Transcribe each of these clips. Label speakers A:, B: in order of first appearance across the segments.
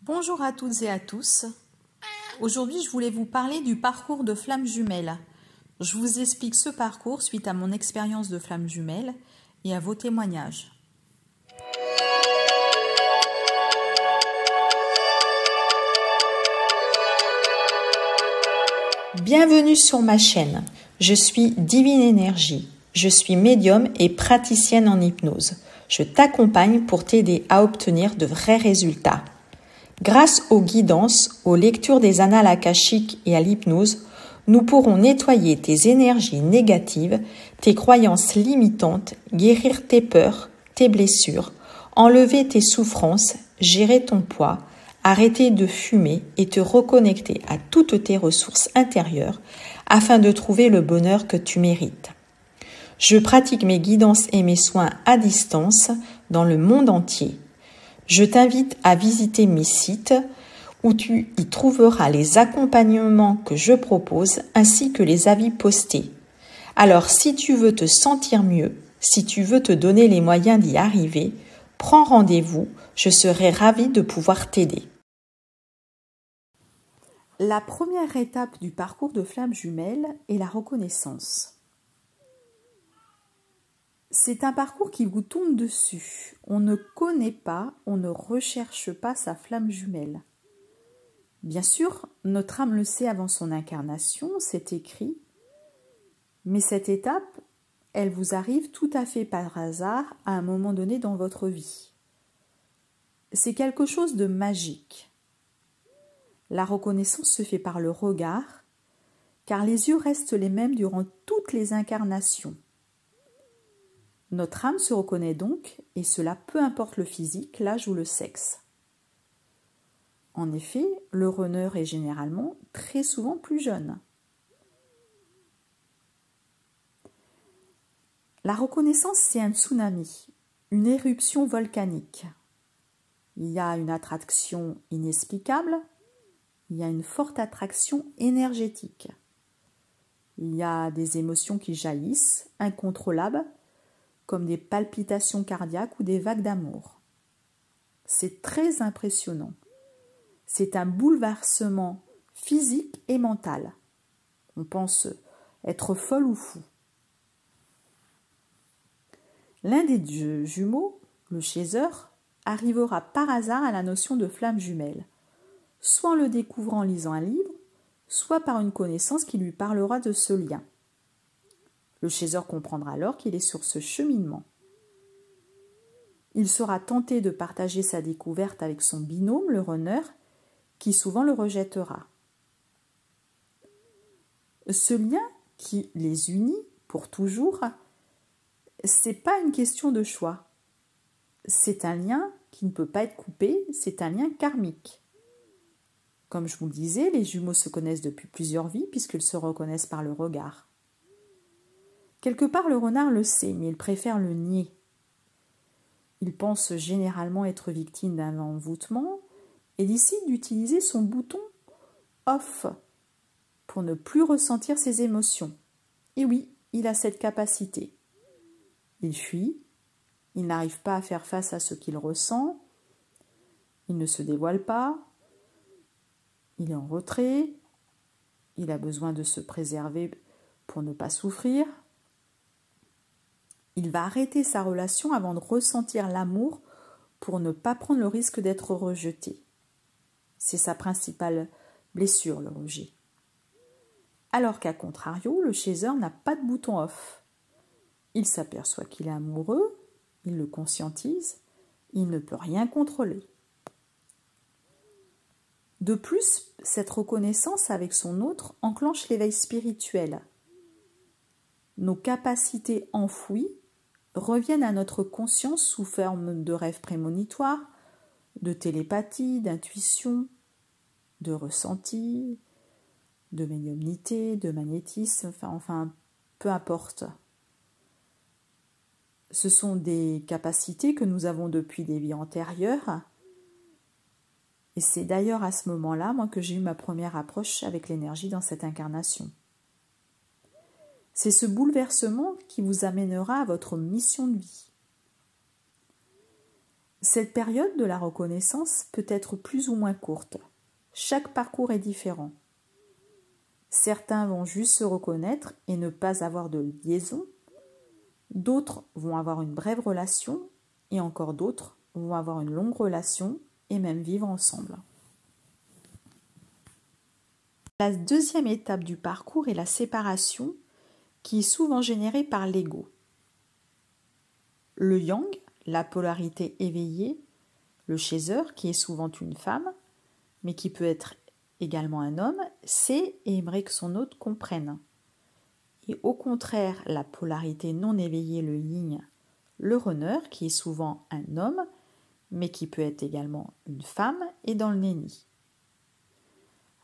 A: Bonjour à toutes et à tous. Aujourd'hui, je voulais vous parler du parcours de flamme jumelle. Je vous explique ce parcours suite à mon expérience de flamme jumelle et à vos témoignages. Bienvenue sur ma chaîne. Je suis Divine Énergie. Je suis médium et praticienne en hypnose. Je t'accompagne pour t'aider à obtenir de vrais résultats. Grâce aux guidances, aux lectures des annales akashiques et à l'hypnose, nous pourrons nettoyer tes énergies négatives, tes croyances limitantes, guérir tes peurs, tes blessures, enlever tes souffrances, gérer ton poids, arrêter de fumer et te reconnecter à toutes tes ressources intérieures afin de trouver le bonheur que tu mérites. Je pratique mes guidances et mes soins à distance dans le monde entier. Je t'invite à visiter mes sites où tu y trouveras les accompagnements que je propose ainsi que les avis postés. Alors si tu veux te sentir mieux, si tu veux te donner les moyens d'y arriver, prends rendez-vous, je serai ravie de pouvoir t'aider. La première étape du parcours de flamme jumelle est la reconnaissance. C'est un parcours qui vous tombe dessus. On ne connaît pas, on ne recherche pas sa flamme jumelle. Bien sûr, notre âme le sait avant son incarnation, c'est écrit, mais cette étape, elle vous arrive tout à fait par hasard à un moment donné dans votre vie. C'est quelque chose de magique. La reconnaissance se fait par le regard, car les yeux restent les mêmes durant toutes les incarnations. Notre âme se reconnaît donc, et cela peu importe le physique, l'âge ou le sexe. En effet, le runner est généralement très souvent plus jeune. La reconnaissance, c'est un tsunami, une éruption volcanique. Il y a une attraction inexplicable, il y a une forte attraction énergétique. Il y a des émotions qui jaillissent, incontrôlables, comme des palpitations cardiaques ou des vagues d'amour. C'est très impressionnant. C'est un bouleversement physique et mental. On pense être folle ou fou. L'un des deux jumeaux, le chaser, arrivera par hasard à la notion de flamme jumelle, soit en le découvrant en lisant un livre, soit par une connaissance qui lui parlera de ce lien. Le chaser comprendra alors qu'il est sur ce cheminement. Il sera tenté de partager sa découverte avec son binôme, le runner, qui souvent le rejettera. Ce lien qui les unit pour toujours, c'est pas une question de choix. C'est un lien qui ne peut pas être coupé, c'est un lien karmique. Comme je vous le disais, les jumeaux se connaissent depuis plusieurs vies puisqu'ils se reconnaissent par le regard. Quelque part, le renard le sait, mais il préfère le nier. Il pense généralement être victime d'un envoûtement et décide d'utiliser son bouton off pour ne plus ressentir ses émotions. Et oui, il a cette capacité. Il fuit, il n'arrive pas à faire face à ce qu'il ressent, il ne se dévoile pas, il est en retrait, il a besoin de se préserver pour ne pas souffrir. Il va arrêter sa relation avant de ressentir l'amour pour ne pas prendre le risque d'être rejeté. C'est sa principale blessure, le rejet. Alors qu'à contrario, le chaser n'a pas de bouton off. Il s'aperçoit qu'il est amoureux, il le conscientise, il ne peut rien contrôler. De plus, cette reconnaissance avec son autre enclenche l'éveil spirituel. Nos capacités enfouies reviennent à notre conscience sous forme de rêves prémonitoires, de télépathie, d'intuition, de ressenti, de médiumnité, de magnétisme, enfin peu importe. Ce sont des capacités que nous avons depuis des vies antérieures. Et c'est d'ailleurs à ce moment-là, moi, que j'ai eu ma première approche avec l'énergie dans cette incarnation. C'est ce bouleversement qui vous amènera à votre mission de vie. Cette période de la reconnaissance peut être plus ou moins courte. Chaque parcours est différent. Certains vont juste se reconnaître et ne pas avoir de liaison. D'autres vont avoir une brève relation et encore d'autres vont avoir une longue relation et même vivre ensemble. La deuxième étape du parcours est la séparation qui est souvent générée par l'ego. Le yang, la polarité éveillée, le chaser qui est souvent une femme, mais qui peut être également un homme, sait et aimerait que son hôte comprenne. Et au contraire, la polarité non éveillée, le yin, le runner, qui est souvent un homme, mais qui peut être également une femme, est dans le nenni.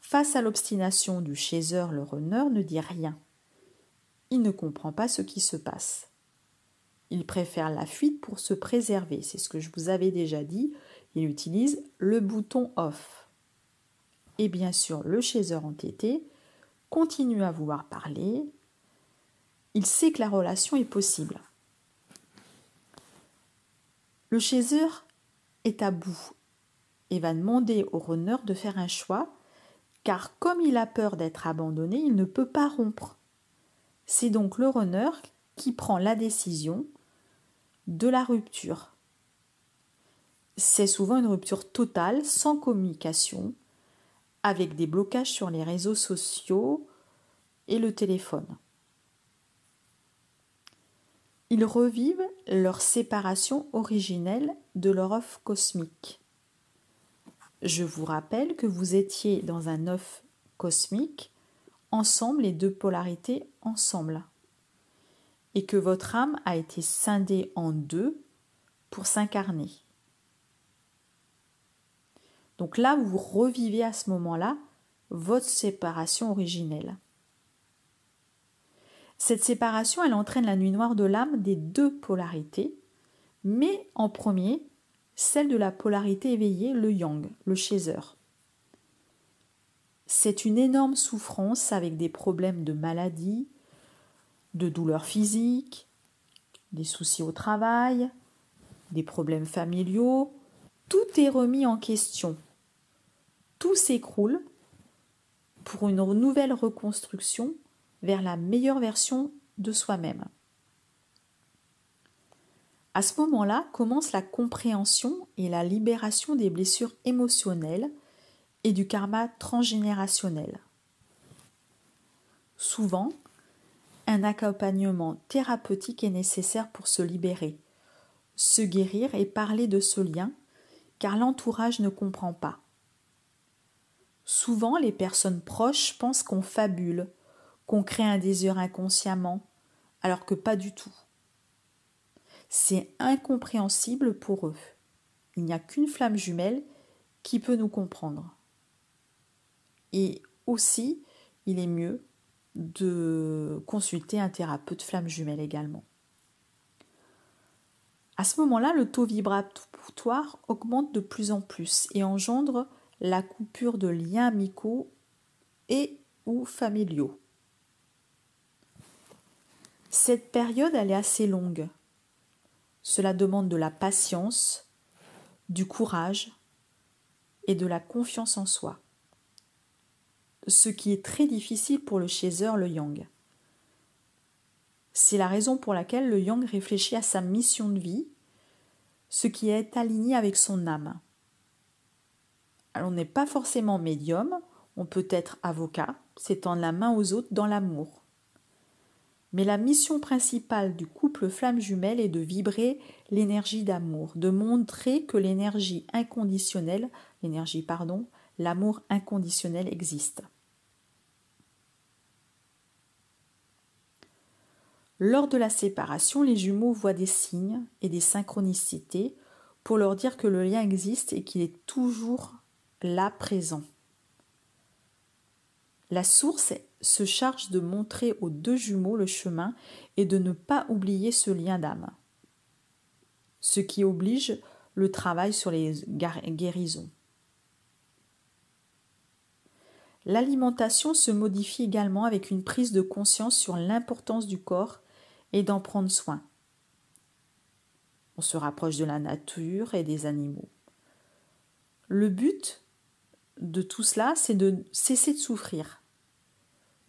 A: Face à l'obstination du chaser, le runner ne dit rien. Il ne comprend pas ce qui se passe. Il préfère la fuite pour se préserver, c'est ce que je vous avais déjà dit, il utilise le bouton off. Et bien sûr, le chaser entêté continue à vouloir parler. Il sait que la relation est possible. Le chaser est à bout et va demander au runner de faire un choix, car comme il a peur d'être abandonné, il ne peut pas rompre. C'est donc le runner qui prend la décision de la rupture. C'est souvent une rupture totale, sans communication, avec des blocages sur les réseaux sociaux et le téléphone. Ils revivent leur séparation originelle de leur œuf cosmique. Je vous rappelle que vous étiez dans un œuf cosmique, ensemble, les deux polarités ensemble, et que votre âme a été scindée en deux pour s'incarner. Donc là, vous revivez à ce moment-là votre séparation originelle. Cette séparation, elle entraîne la nuit noire de l'âme des deux polarités, mais en premier, celle de la polarité éveillée, le yang, le chaser. C'est une énorme souffrance avec des problèmes de maladie, de douleurs physiques, des soucis au travail, des problèmes familiaux. Tout est remis en question. Tout s'écroule pour une nouvelle reconstruction vers la meilleure version de soi-même. À ce moment-là commence la compréhension et la libération des blessures émotionnelles et du karma transgénérationnel. Souvent, un accompagnement thérapeutique est nécessaire pour se libérer, se guérir et parler de ce lien, car l'entourage ne comprend pas. Souvent, les personnes proches pensent qu'on fabule, qu'on crée un désir inconsciemment, alors que pas du tout. C'est incompréhensible pour eux. Il n'y a qu'une flamme jumelle qui peut nous comprendre. Et aussi, il est mieux de consulter un thérapeute flamme jumelle également. À ce moment-là, le taux vibratoire augmente de plus en plus et engendre la coupure de liens amicaux et ou familiaux. Cette période, elle est assez longue. Cela demande de la patience, du courage et de la confiance en soi. Ce qui est très difficile pour le chaser, le yang. C'est la raison pour laquelle le yang réfléchit à sa mission de vie, ce qui est aligné avec son âme. Alors, on n'est pas forcément médium, on peut être avocat, c'est tendre la main aux autres dans l'amour. Mais la mission principale du couple flamme jumelle est de vibrer l'énergie d'amour, de montrer que l'amour inconditionnel existe. Lors de la séparation, les jumeaux voient des signes et des synchronicités pour leur dire que le lien existe et qu'il est toujours là présent. La source se charge de montrer aux deux jumeaux le chemin et de ne pas oublier ce lien d'âme, ce qui oblige le travail sur les guérisons. L'alimentation se modifie également avec une prise de conscience sur l'importance du corps et d'en prendre soin. On se rapproche de la nature et des animaux. Le but de tout cela, c'est de cesser de souffrir.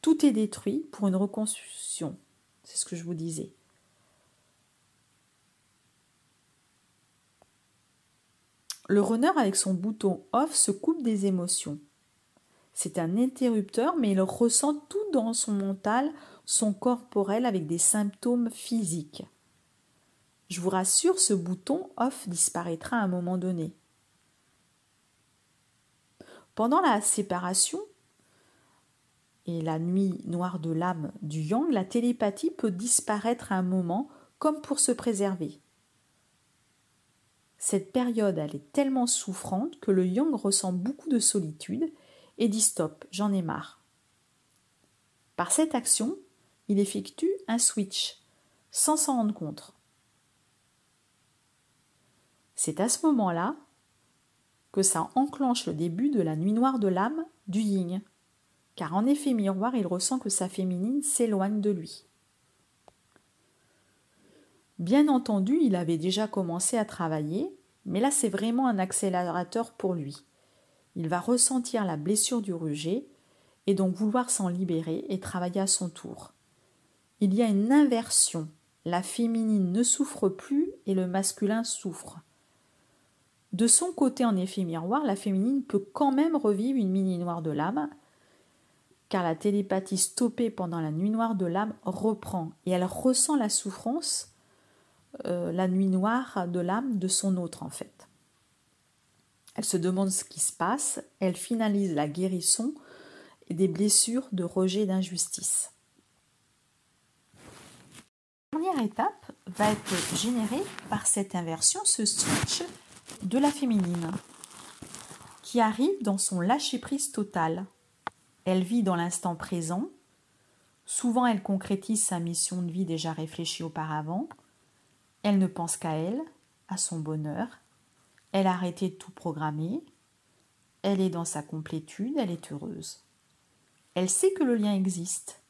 A: Tout est détruit pour une reconstruction. C'est ce que je vous disais. Le runner, avec son bouton off, se coupe des émotions. C'est un interrupteur, mais il ressent tout dans son mental, son corporel, avec des symptômes physiques. Je vous rassure, ce bouton off disparaîtra à un moment donné. Pendant la séparation et la nuit noire de l'âme du yang, la télépathie peut disparaître à un moment comme pour se préserver. Cette période, elle est tellement souffrante que le yang ressent beaucoup de solitude et dit stop, j'en ai marre. Par cette action, il effectue un switch sans s'en rendre compte. C'est à ce moment-là que ça enclenche le début de la nuit noire de l'âme du yin, car en effet miroir, il ressent que sa féminine s'éloigne de lui. Bien entendu, il avait déjà commencé à travailler, mais là c'est vraiment un accélérateur pour lui. Il va ressentir la blessure du rejet et donc vouloir s'en libérer et travailler à son tour. Il y a une inversion. La féminine ne souffre plus et le masculin souffre. De son côté, en effet miroir, la féminine peut quand même revivre une mini noire de l'âme, car la télépathie stoppée pendant la nuit noire de l'âme reprend et elle ressent la souffrance, la nuit noire de l'âme de son autre en fait. Elle se demande ce qui se passe, elle finalise la guérison des blessures de rejet et d'injustice. La dernière étape va être générée par cette inversion, ce switch de la féminine, qui arrive dans son lâcher-prise total. Elle vit dans l'instant présent. Souvent, elle concrétise sa mission de vie déjà réfléchie auparavant. Elle ne pense qu'à elle, à son bonheur. Elle a arrêté de tout programmer. Elle est dans sa complétude, elle est heureuse. Elle sait que le lien existe.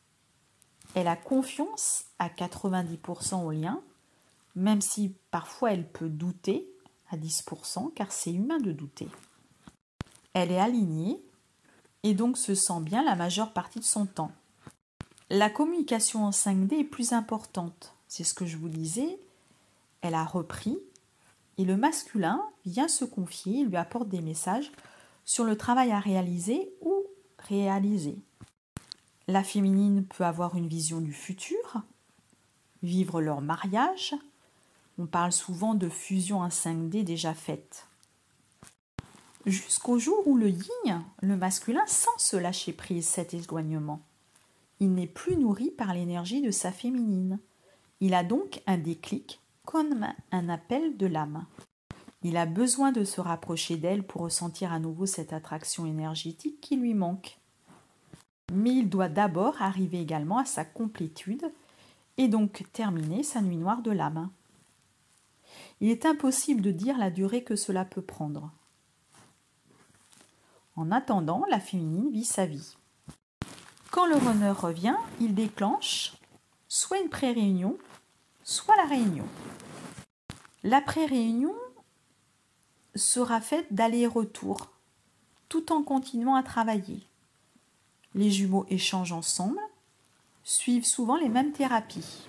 A: Elle a confiance à 90% au lien, même si parfois elle peut douter à 10%, car c'est humain de douter. Elle est alignée et donc se sent bien la majeure partie de son temps. La communication en 5D est plus importante, c'est ce que je vous disais. Elle a repris et le masculin vient se confier, il lui apporte des messages sur le travail à réaliser ou réaliser. La féminine peut avoir une vision du futur, vivre leur mariage. On parle souvent de fusion en 5D déjà faite. Jusqu'au jour où le yin, le masculin, sent se lâcher prise, cet éloignement. Il n'est plus nourri par l'énergie de sa féminine. Il a donc un déclic, comme un appel de l'âme. Il a besoin de se rapprocher d'elle pour ressentir à nouveau cette attraction énergétique qui lui manque. Mais il doit d'abord arriver également à sa complétude et donc terminer sa nuit noire de l'âme. Il est impossible de dire la durée que cela peut prendre. En attendant, la féminine vit sa vie. Quand le runner revient, il déclenche soit une pré-réunion, soit la réunion. La pré-réunion sera faite d'aller-retour, tout en continuant à travailler. Les jumeaux échangent ensemble, suivent souvent les mêmes thérapies.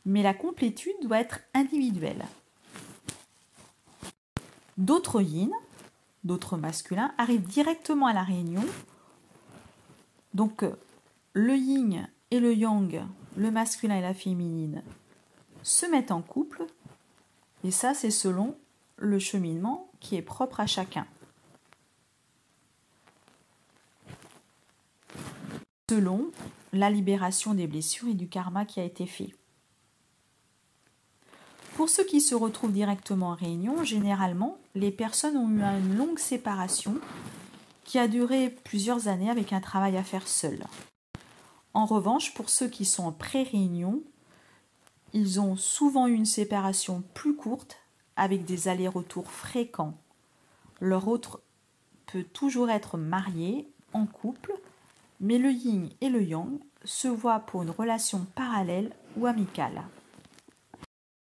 A: Mais la complétude doit être individuelle. D'autres yin, d'autres masculins arrivent directement à la réunion. Donc, le yin et le yang, le masculin et la féminine, se mettent en couple. Et ça, c'est selon le cheminement qui est propre à chacun. Selon la libération des blessures et du karma qui a été fait. Pour ceux qui se retrouvent directement en réunion, généralement, les personnes ont eu une longue séparation qui a duré plusieurs années avec un travail à faire seul. En revanche, pour ceux qui sont en pré-réunion, ils ont souvent eu une séparation plus courte avec des allers-retours fréquents. Leur autre peut toujours être marié, en couple, mais le yin et le yang se voient pour une relation parallèle ou amicale.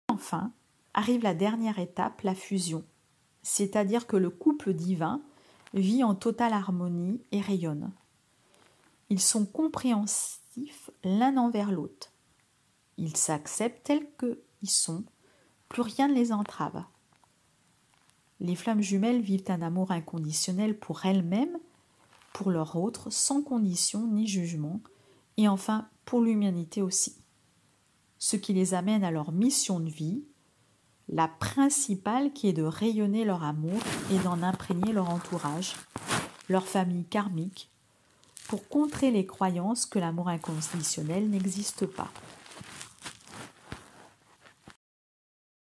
A: Enfin, arrive la dernière étape, la fusion, c'est-à-dire que le couple divin vit en totale harmonie et rayonne. Ils sont compréhensifs l'un envers l'autre. Ils s'acceptent tels qu'ils sont, plus rien ne les entrave. Les flammes jumelles vivent un amour inconditionnel pour elles-mêmes, pour leur autre, sans condition ni jugement, et enfin pour l'humanité aussi. Ce qui les amène à leur mission de vie, la principale qui est de rayonner leur amour et d'en imprégner leur entourage, leur famille karmique, pour contrer les croyances que l'amour inconditionnel n'existe pas.